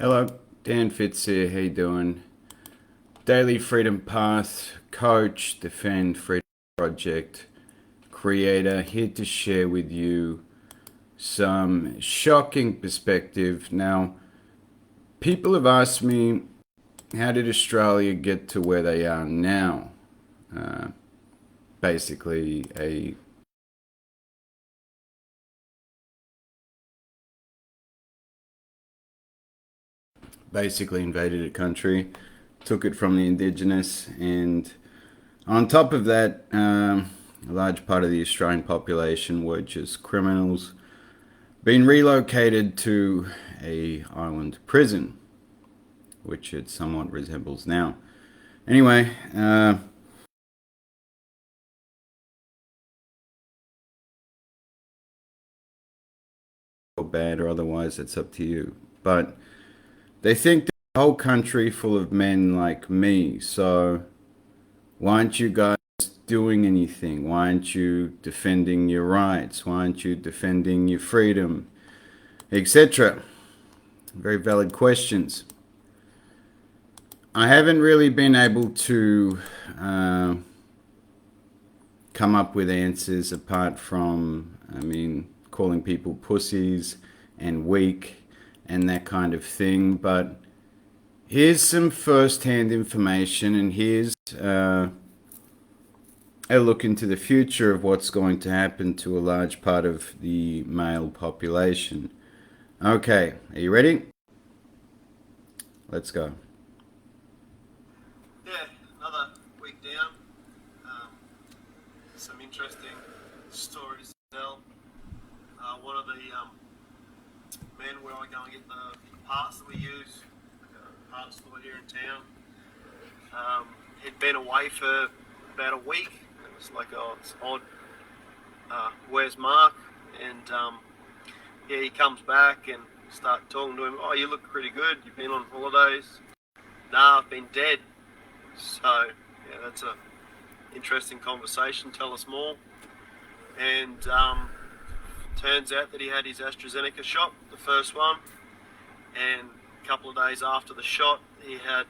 Hello, Dan Fitz here. How you doing? Daily Freedom Path, coach, Defend Freedom Project, creator, here to share with you some shocking perspective. Now, people have asked me, how did Australia get to where they are now? Uh, basically, a basically invaded a country, took it from the indigenous, and on top of that, a large part of the Australian population were just criminals being relocated to a island prison, which it somewhat resembles now. Anyway, or bad or otherwise, it's up to you. But they think the whole country full of men like me, so why aren't you guys doing anything? Why aren't you defending your rights? Why aren't you defending your freedom, etc.? Very valid questions. I haven't really been able to come up with answers apart from, calling people pussies and weak and that kind of thing. But here's some first-hand information, and here's a look into the future of what's going to happen to a large part of the male population. Okay, are you ready? Let's go. Yeah, another week down. Some interesting stories to tell. One of the men where I go and get the parts that we use, a parts store here in town, he'd been away for about a week. It was like, oh, it's odd. Where's Mark? And yeah, he comes back and start talking to him. Oh, you look pretty good. You've been on holidays. Nah, I've been dead. So, yeah, that's a interesting conversation. Tell us more. And turns out that he had his AstraZeneca shot, the first one, and a couple of days after the shot, he had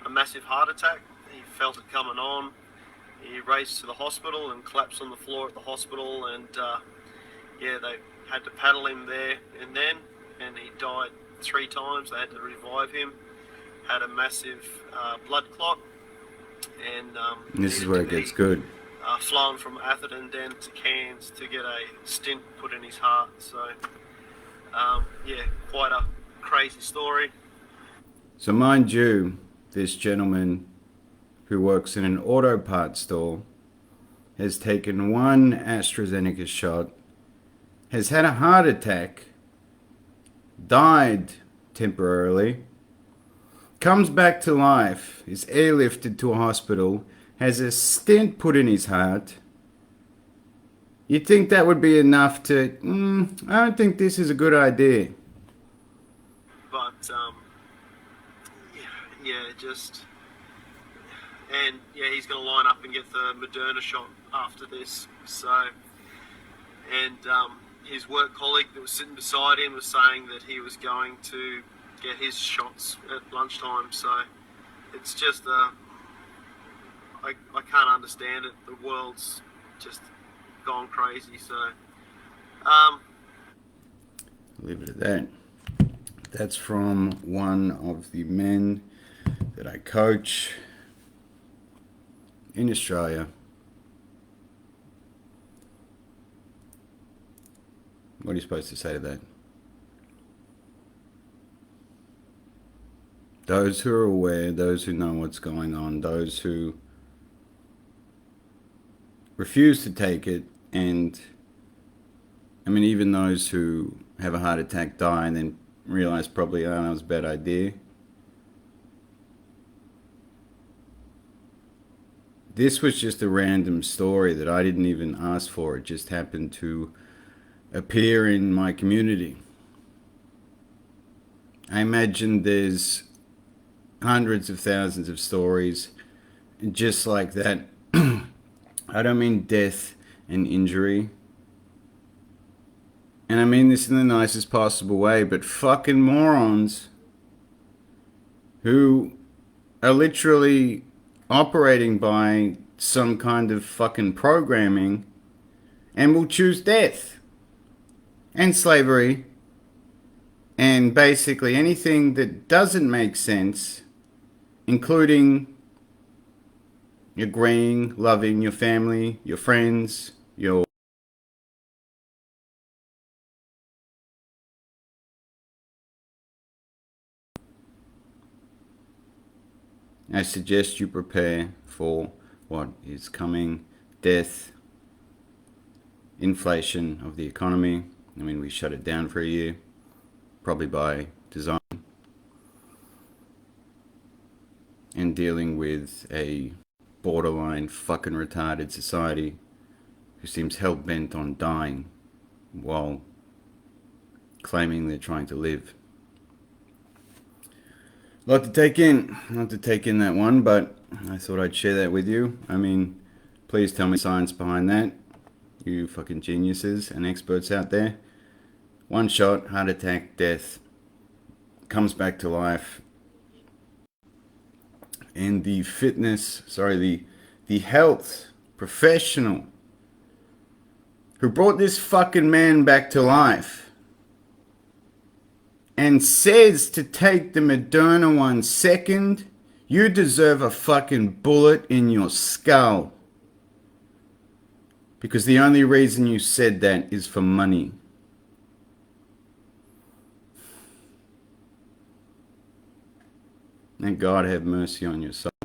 a massive heart attack. He felt it coming on. He raced to the hospital and collapsed on the floor at the hospital, and yeah, they had to paddle him there and he died 3 times. They had to revive him. Had a massive blood clot, and This is where it gets good. Flown from Atherton down to Cairns to get a stent put in his heart. So, yeah, quite a crazy story. So, mind you, this gentleman who works in an auto parts store has taken one AstraZeneca shot, has had a heart attack, died temporarily, comes back to life, is airlifted to a hospital, has a stent put in his heart. You'd think that would be enough to, I don't think this is a good idea. But yeah, just, and yeah, he's going to line up and get the Moderna shot after this. So, and his work colleague that was sitting beside him was saying that he was going to get his shots at lunchtime. So it's just I can't understand it. The world's just gone crazy. So Leave it at that. That's from one of the men that I coach in Australia. What are you supposed to say to that? Those who are aware, those who know what's going on, those who refuse to take it, and even those who have a heart attack die and then realize probably, oh, that was a bad idea. This was just a random story that I didn't even ask for. It just happened to appear in my community. I imagine there's hundreds of thousands of stories just like that. I don't mean death and injury. and I mean this in the nicest possible way, but fucking morons who are literally operating by some kind of fucking programming and will choose death and slavery and basically anything that doesn't make sense, including agreeing, loving your family, your friends, your I suggest you prepare for what is coming: death, inflation of the economy. I mean, we shut it down for a year, probably by design, and dealing with a borderline fucking retarded society who seems hell-bent on dying while claiming they're trying to live. Lot to take in. Not to take in that one, but I thought I'd share that with you. I mean, please tell me science behind that, you fucking geniuses and experts out there. One shot, heart attack, death, comes back to life. And the health professional who brought this fucking man back to life and says to take the Moderna 1 second, you deserve a fucking bullet in your skull. Because the only reason you said that is for money. And God have mercy on your soul.